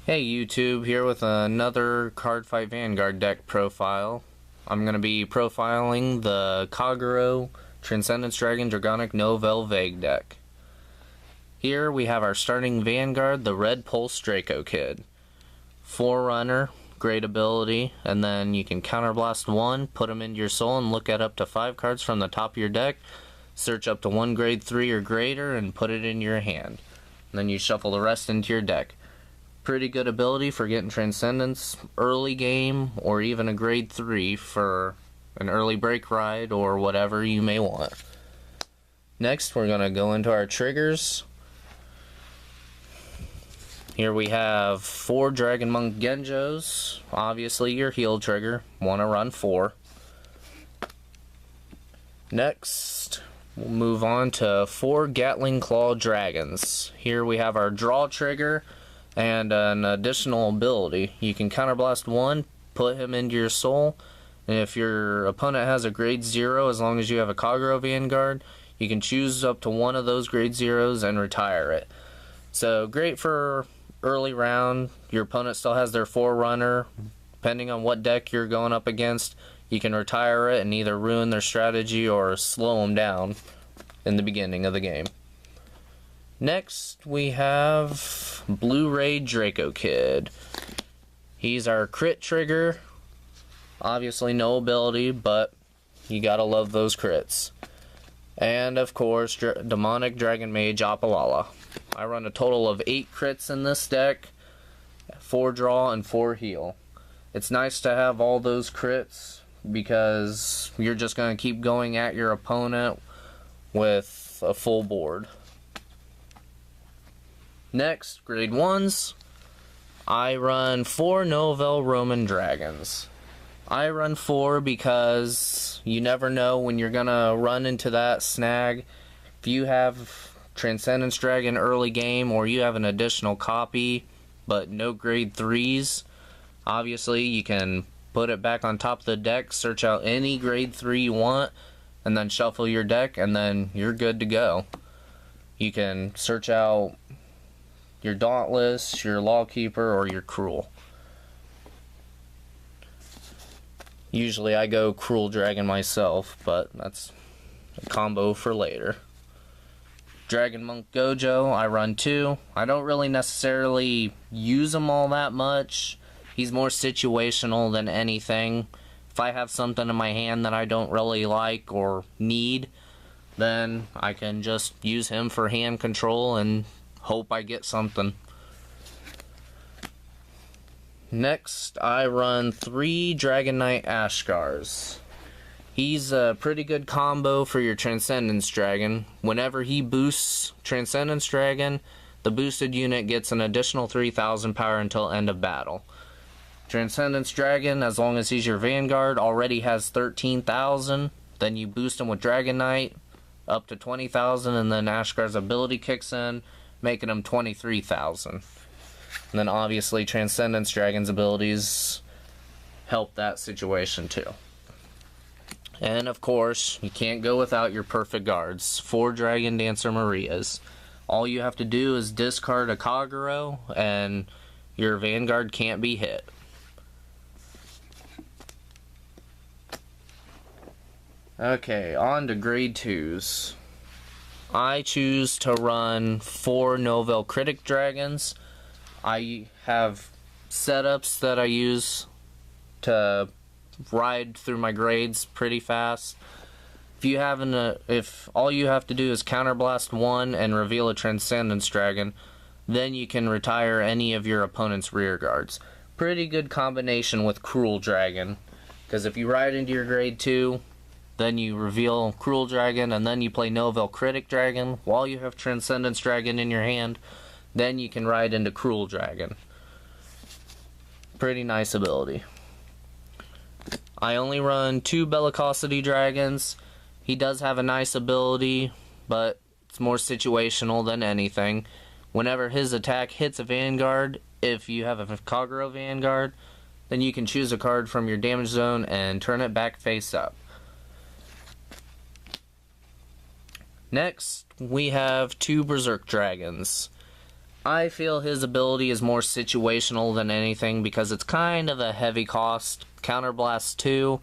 Hey YouTube, here with another Cardfight Vanguard deck profile. I'm going to be profiling the Kagero Transcendence Dragon Dragonic Novel Vague deck. Here we have our starting Vanguard, the Red Pulse Draco Kid. Forerunner, great ability, and then you can counterblast one, put them into your soul, and look at up to 5 cards from the top of your deck. Search up to 1 grade 3 or greater and put it in your hand. And then you shuffle the rest into your deck. Pretty good ability for getting Transcendence early game, or even a grade 3 for an early break ride or whatever you may want. Next, we're going to go into our triggers. Here we have 4 Dragon Monk Genjos. Obviously your heal trigger. Want to run 4. Next, we'll move on to 4 Gatling Claw Dragons. Here we have our draw trigger and an additional ability. You can counterblast one, put him into your soul, and if your opponent has a grade 0, as long as you have a Kagero Vanguard, you can choose up to one of those grade 0s and retire it. So great for early round. Your opponent still has their Forerunner. Depending on what deck you're going up against, you can retire it and either ruin their strategy or slow them down in the beginning of the game. Next, we have Blue Ray Draco Kid. He's our crit trigger. Obviously no ability, but you gotta love those crits. And of course, Demonic Dragon Mage Apalala. I run a total of 8 crits in this deck, 4 draw and 4 heal. It's nice to have all those crits because you're just gonna keep going at your opponent with a full board. Next, grade 1s, I run 4 Novel Roman Dragons. I run 4 because you never know when you're gonna run into that snag. If you have Transcendence Dragon early game, or you have an additional copy but no grade 3s, obviously you can put it back on top of the deck, search out any grade 3 you want, and then shuffle your deck, and then you're good to go. You can search out your Dauntless, your Lawkeeper, or your Cruel. Usually I go Cruel Dragon myself, but that's a combo for later. Dragon Monk Gojo, I run 2. I don't really necessarily use him all that much. He's more situational than anything. If I have something in my hand that I don't really like or need, then I can just use him for hand control and hope I get something. Next, I run 3 Dragon Knight Ashkars. He's a pretty good combo for your Transcendence Dragon. Whenever he boosts Transcendence Dragon, the boosted unit gets an additional 3,000 power until end of battle. Transcendence Dragon, as long as he's your Vanguard, already has 13,000. Then you boost him with Dragon Knight up to 20,000, and then Ashkar's ability kicks in, making him 23,000. And then obviously Transcendence Dragon's abilities help that situation too. And of course, you can't go without your perfect guards. 4 Dragon Dancer Marias. All you have to do is discard a Kagero and your Vanguard can't be hit. Okay, on to grade 2s. I choose to run 4 Novel Critic Dragons. I have setups that I use to ride through my grades pretty fast. If all you have to do is counterblast 1 and reveal a Transcendence Dragon, then you can retire any of your opponent's rear guards. Pretty good combination with Cruel Dragon, because if you ride into your grade 2, then you reveal Cruel Dragon, and then you play Novel Critic Dragon while you have Transcendence Dragon in your hand. Then you can ride into Cruel Dragon. Pretty nice ability. I only run 2 Bellicosity Dragons. He does have a nice ability, but it's more situational than anything. Whenever his attack hits a Vanguard, if you have a Kagero Vanguard, then you can choose a card from your damage zone and turn it back face up. Next, we have 2 Berserk Dragons. I feel his ability is more situational than anything because it's kind of a heavy cost. Counterblast 2,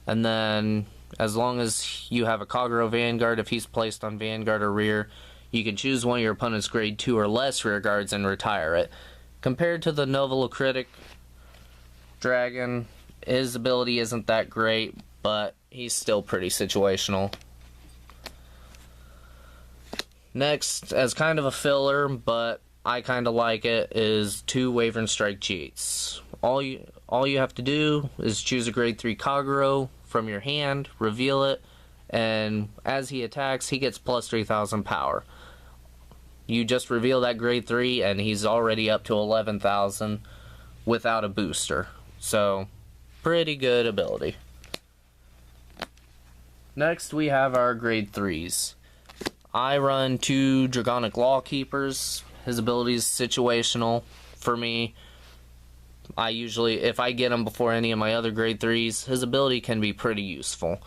and then as long as you have a Kagero Vanguard, if he's placed on Vanguard or rear, you can choose one of your opponent's grade 2 or less rear guards and retire it. Compared to the Novalocritic Dragon, his ability isn't that great, but he's still pretty situational. Next, as kind of a filler, but I kind of like it, is 2 Wyvern Strike cheats. All you have to do is choose a grade 3 Kagero from your hand, reveal it, and as he attacks, he gets plus 3,000 power. You just reveal that grade 3 and he's already up to 11,000 without a booster. So, pretty good ability. Next we have our grade 3s. I run 2 Dragonic Lawkeepers. His ability is situational for me. I usually, if I get him before any of my other grade 3s, his ability can be pretty useful.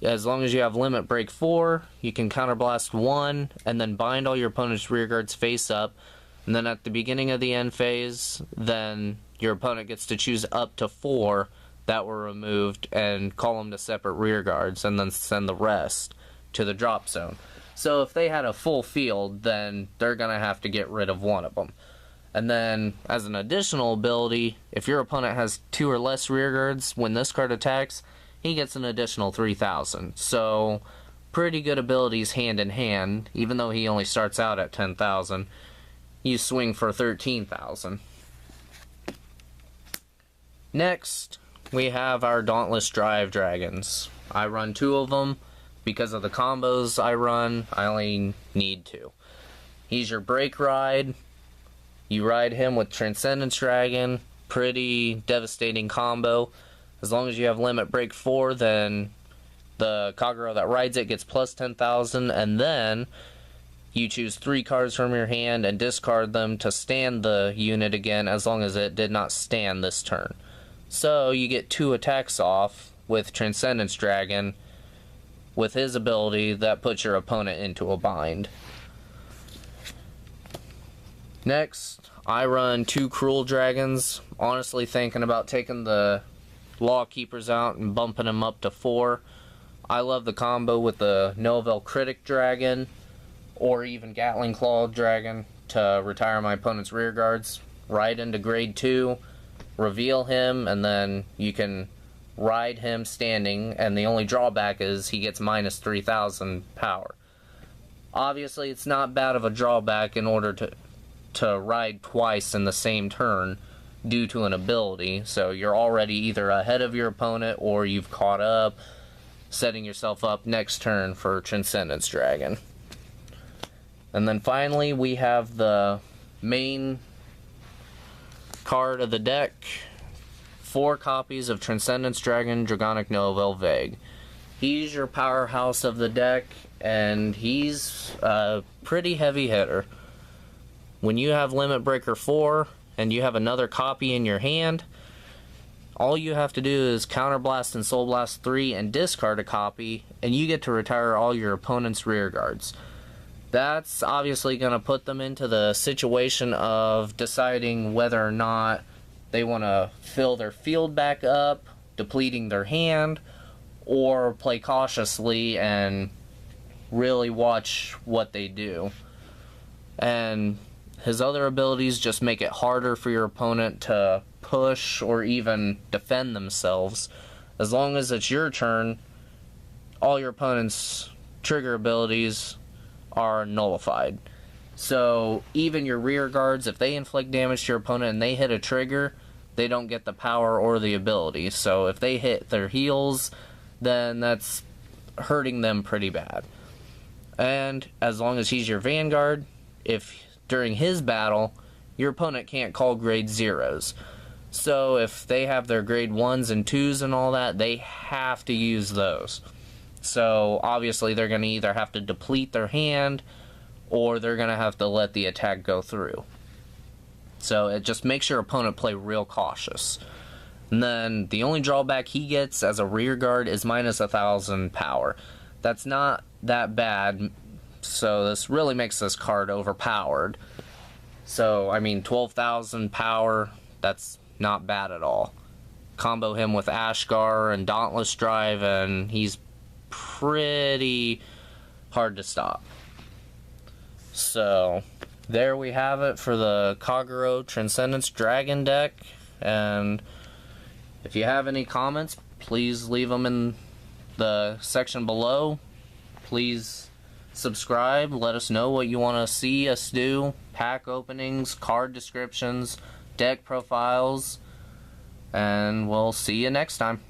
As long as you have Limit Break 4, you can Counterblast 1, and then bind all your opponent's rearguards face up, and then at the beginning of the end phase, then your opponent gets to choose up to 4 that were removed and call them to separate rearguards, and then send the rest to the drop zone. So if they had a full field, then they're going to have to get rid of one of them. And then, as an additional ability, if your opponent has 2 or less rearguards, when this card attacks, he gets an additional 3,000. So, pretty good abilities hand in hand, even though he only starts out at 10,000. You swing for 13,000. Next, we have our Dauntless Drive Dragons. I run 2 of them. Because of the combos I run, I only need 2. He's your Break Ride. You ride him with Transcendence Dragon. Pretty devastating combo. As long as you have Limit Break 4, then the Kagero that rides it gets plus 10,000, and then you choose 3 cards from your hand and discard them to stand the unit again as long as it did not stand this turn. So you get 2 attacks off with Transcendence Dragon with his ability that puts your opponent into a bind. Next, I run 2 Cruel Dragons. Honestly thinking about taking the Lawkeepers out and bumping them up to 4. I love the combo with the Novalocritic Dragon or even Gatling Claw Dragon to retire my opponent's rear guards. Ride into grade 2, reveal him, and then you can ride him standing, and the only drawback is he gets minus 3,000 power. Obviously, it's not bad of a drawback in order to ride twice in the same turn due to an ability, so you're already either ahead of your opponent or you've caught up, setting yourself up next turn for Transcendence Dragon. And then finally, we have the main card of the deck. 4 copies of Transcendence Dragon Dragonic Novel Vague. He's your powerhouse of the deck, and he's a pretty heavy hitter. When you have Limit Breaker 4, and you have another copy in your hand, all you have to do is Counterblast and Soul Blast 3 and discard a copy, and you get to retire all your opponent's rear guards. That's obviously going to put them into the situation of deciding whether or not they want to fill their field back up, depleting their hand, or play cautiously and really watch what they do. And his other abilities just make it harder for your opponent to push or even defend themselves. As long as it's your turn, all your opponent's trigger abilities are nullified. So even your rear guards, if they inflict damage to your opponent and they hit a trigger, they don't get the power or the ability. So if they hit their heals, then that's hurting them pretty bad. And as long as he's your Vanguard, if during his battle, your opponent can't call grade 0s. So if they have their grade 1s and 2s and all that, they have to use those. So obviously they're going to either have to deplete their hand or they're going to have to let the attack go through. So it just makes your opponent play real cautious. And then the only drawback he gets as a rear guard is minus 1,000 power. That's not that bad, so this really makes this card overpowered. So, I mean, 12,000 power, that's not bad at all. Combo him with Ashgar and Dauntless Drive, and he's pretty hard to stop. So, there we have it for the Kagero Transcendence Dragon deck. And if you have any comments, please leave them in the section below. Please subscribe. Let us know what you want to see us do. Pack openings, card descriptions, deck profiles. And we'll see you next time.